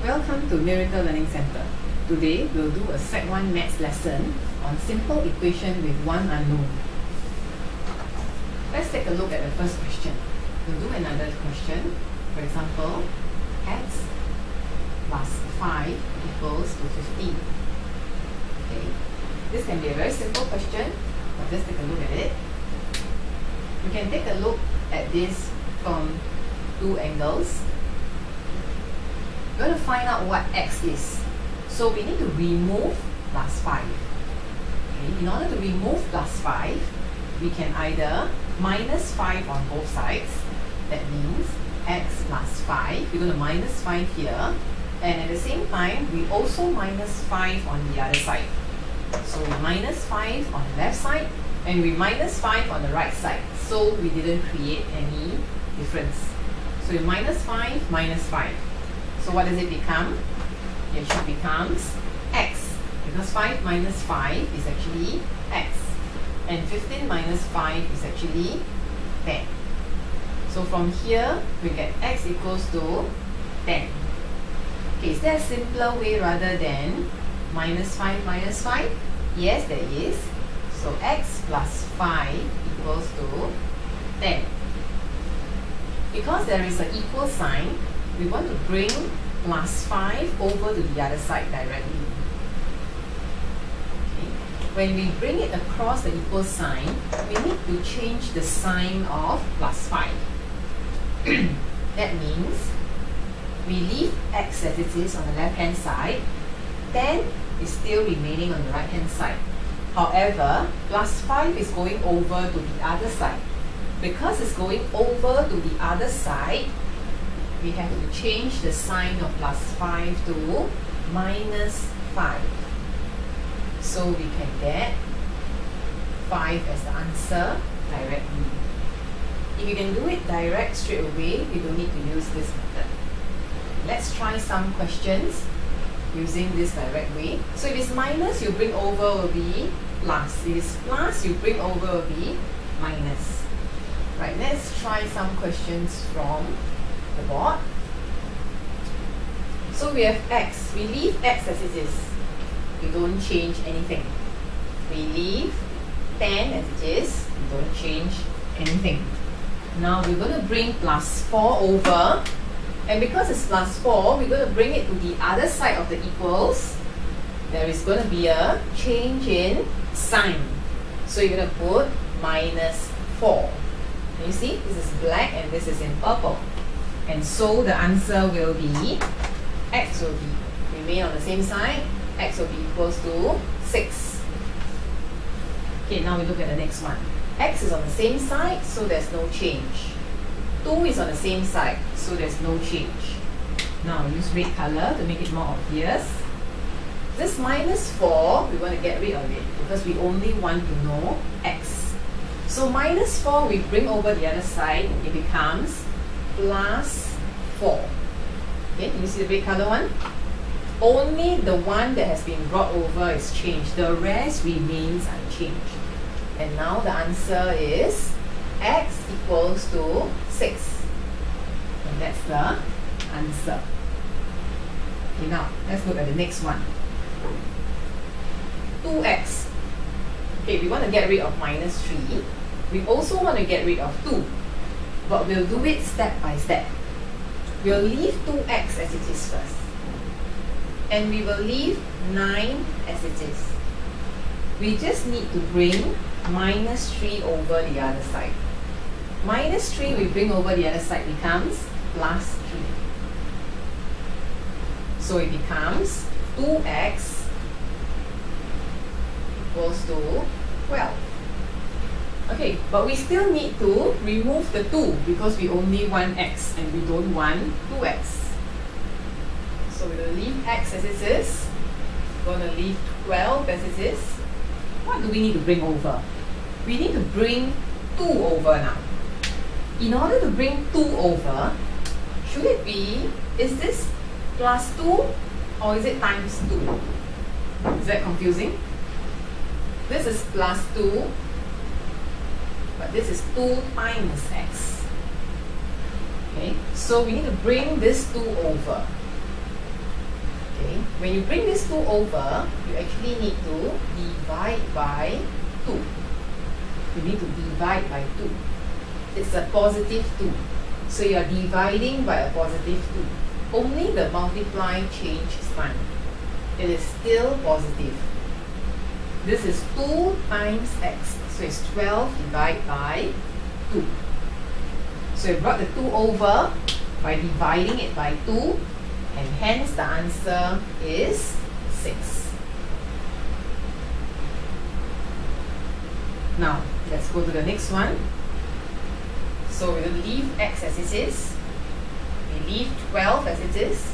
Welcome to Miracle Learning Center. Today we'll do a Sec 1 Maths lesson on simple equation with one unknown. Let's take a look at the first question. We'll do another question. For example, x plus 5 equals to 15. Okay. This can be a very simple question, but let's take a look at it. We can take a look at this from two angles. We're going to find out what x is. So we need to remove plus 5. Okay. In order to remove plus 5, we can either minus 5 on both sides. That means x plus 5. We're going to minus 5 here. And at the same time, we also minus 5 on the other side. So we minus 5 on the left side and we minus 5 on the right side. So we didn't create any difference. So we minus 5, minus 5. So what does it become? It should becomes x, because 5 minus 5 is actually x, and 15 minus 5 is actually 10. So from here we get x equals to 10. Okay, is there a simpler way rather than minus 5 minus 5? Yes, there is. So x plus 5 equals to 10. Because there is an equal sign, we want to bring plus 5 over to the other side directly. Okay. When we bring it across the equal sign, we need to change the sign of plus 5. That means we leave x as it is on the left hand side, 10 is still remaining on the right hand side. However, plus 5 is going over to the other side. Because it's going over to the other side, we have to change the sign of plus 5 to minus 5. So we can get 5 as the answer directly. If you can do it direct straight away, you don't need to use this method. Let's try some questions using this direct way. So if it's minus, you bring over will be plus. If it's plus, you bring over will be minus. Right, let's try some questions from the board. So we have x. We leave x as it is. We don't change anything. We leave 10 as it is. We don't change anything. Now we're going to bring plus 4 over. And because it's plus 4, we're going to bring it to the other side of the equals. There is going to be a change in sign. So you're going to put minus 4. And you see, this is black and this is in purple. And so the answer will be, x will be, remain on the same side, x will be equals to 6. Okay, now we look at the next one. X is on the same side, so there's no change. 2 is on the same side, so there's no change. Now use red color to make it more obvious. This minus 4, we want to get rid of it because we only want to know x. So minus 4, we bring over the other side, it becomes plus 4. Okay, can you see the red color one? Only the one that has been brought over is changed. The rest remains unchanged. And now the answer is x equals to 6. And that's the answer. Okay, now let's look at the next one. 2x. Okay, we want to get rid of minus 3. We also want to get rid of 2. But we'll do it step by step. We'll leave 2x as it is first. And we will leave 9 as it is. We just need to bring minus 3 over the other side. Minus 3 we bring over the other side becomes plus 3. So it becomes 2x equals to 12. Okay, but we still need to remove the 2 because we only want x and we don't want 2x. So we're going to leave x as it is. We're going to leave 12 as it is. What do we need to bring over? We need to bring 2 over now. In order to bring 2 over, should it be, is this plus 2 or is it times 2? Is that confusing? This is plus 2. But this is 2 times x. Okay, so we need to bring this 2 over. when you bring this 2 over, you actually need to divide by 2. You need to divide by 2. It's a positive 2. So you are dividing by a positive 2. Only the multiply changed sign. It is still positive. This is 2 times x. So it's 12 divided by 2. So you brought the 2 over by dividing it by 2, and hence the answer is 6. Now, let's go to the next one. So we will leave x as it is. We leave 12 as it is.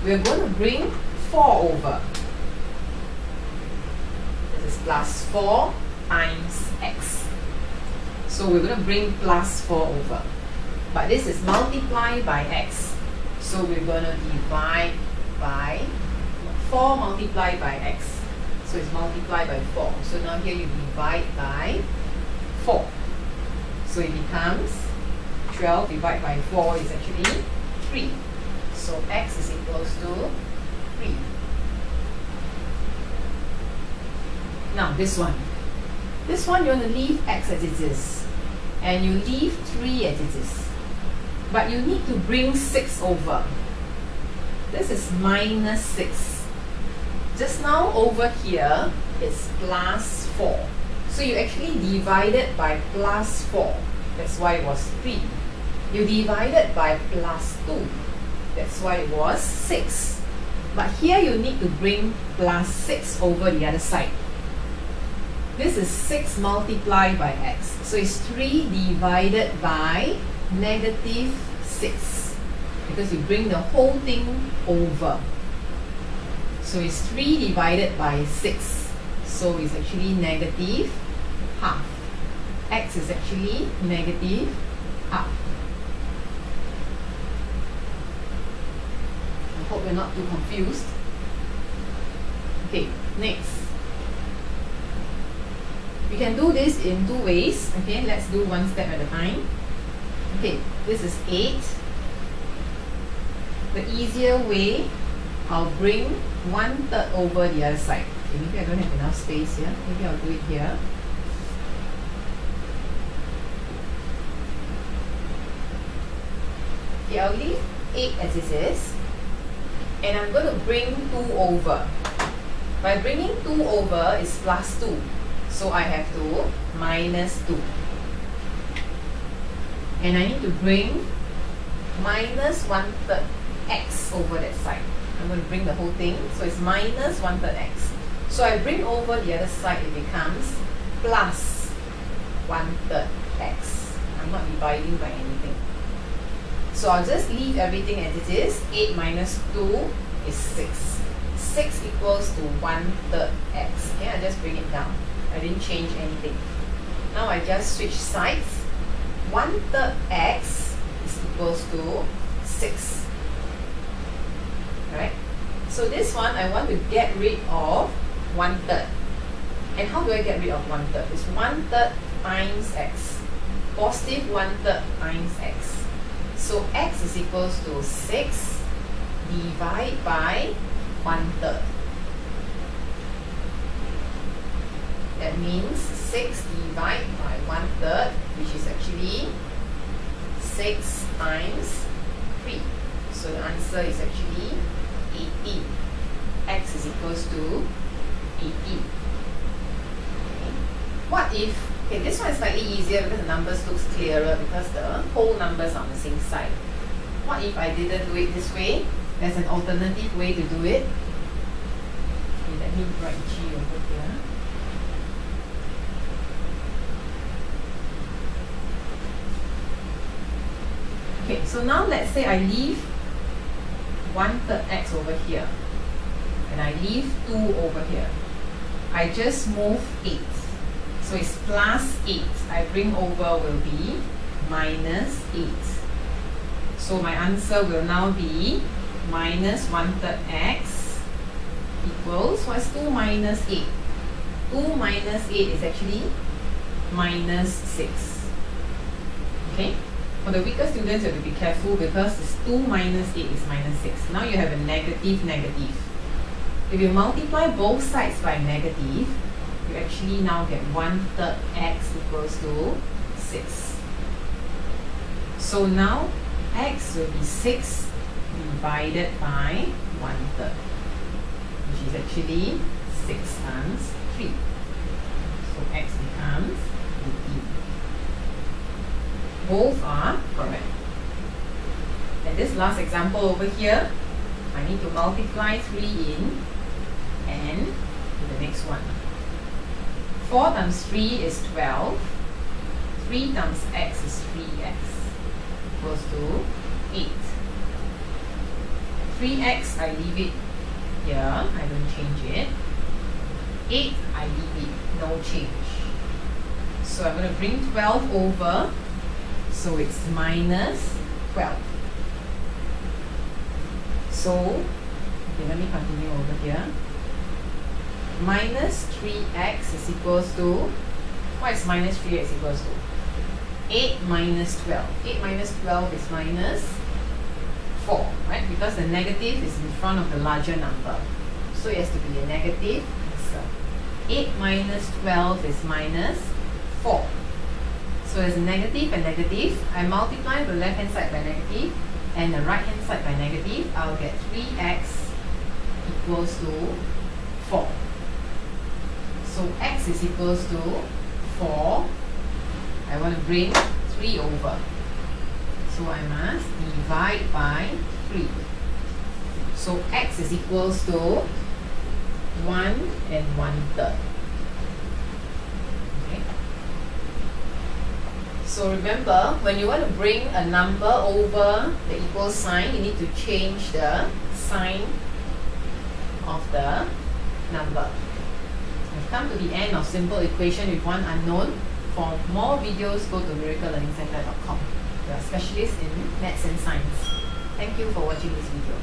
We're going to bring 4 over. This is plus 4 times x. So we're going to bring plus 4 over. But this is multiplied by x. So we're going to divide by 4 multiplied by x. So it's multiplied by 4. So now here you divide by 4. So it becomes 12 divided by 4 is actually 3. So x is equals to 3. Now this one. This one you want to leave x as it is. And you leave 3 as it is. But you need to bring 6 over. This is minus 6. Just now over here, it's plus 4. So you actually divided by plus 4. That's why it was 3. You divided by plus 2. That's why it was 6. But here you need to bring plus 6 over the other side. This is 6 multiplied by x. So it's 3 divided by negative 6. Because you bring the whole thing over. So it's 3 divided by 6. So it's actually negative half. X is actually negative half. I hope you're not too confused. Okay, next. We can do this in 2 ways. Okay, let's do one step at a time. Okay, this is 8. The easier way, I'll bring 1/3 over the other side. Okay, maybe I don't have enough space here. Maybe I'll do it here. Okay, I'll leave 8 as it is. And I'm going to bring 2 over. By bringing 2 over is plus 2. So I have to minus 2. And I need to bring minus 1/3 x over that side. I'm going to bring the whole thing. So it's minus 1/3 x. So I bring over the other side, it becomes plus 1/3 x. I'm not dividing by anything. So I'll just leave everything as it is. 8 minus 2 is 6. 6 equals to 1/3 x. Okay, I just bring it down. I didn't change anything. Now I just switch sides. 1/3 x is equals to 6. Right? So this one I want to get rid of 1/3. And how do I get rid of 1/3? It's 1/3 times x. Positive 1/3 times x. So x is equals to 6 divided by 1/3. That means 6 divided by 1/3, which is actually 6 times 3. So the answer is actually 18. X is equals to 18. Okay. What if, okay, this one is slightly easier because the numbers looks clearer because the whole numbers are on the same side. What if I didn't do it this way? There's an alternative way to do it. Okay, let me write G over here. Okay, so now let's say I leave 1/3 x over here and I leave 2 over here. I just move 8. So it's plus 8. I bring over will be minus 8. So my answer will now be minus 1/3 x equals, what's 2 minus 8? 2 minus 8 is actually minus 6. Okay? For the weaker students, you have to be careful because this 2 minus 8 is minus 6. Now you have a negative negative. If you multiply both sides by negative, you actually now get 1/3 x equals to 6. So now x will be 6 divided by 1/3, which is actually 6 times 3. So x becomes 18. Both are correct. And this last example over here, I need to multiply 3 in and to the next one. 4 times 3 is 12. 3 times x is 3x equals to 8. 3x, I leave it here, I don't change it. 8, I leave it, no change. So I'm going to bring 12 over, so it's minus 12. So, okay, let me continue over here. Minus 3x is equals to, what is minus 3x equals to? 8 minus 12. 8 minus 12 is minus 4, right? Because the negative is in front of the larger number. So it has to be a negative answer. 8 minus 12 is minus 4. So as a negative and negative, I multiply the left hand side by negative and the right hand side by negative, I'll get 3x equals to 4. So x is equals to 4. I want to bring 3 over. So I must divide by 3. So x is equals to 1 and 1/3. Okay. So remember, when you want to bring a number over the equal sign, you need to change the sign of the number. We've come to the end of simple equation with one unknown. For more videos, go to miraclelearningcenter.com. We are specialists in maths and science. Thank you for watching this video.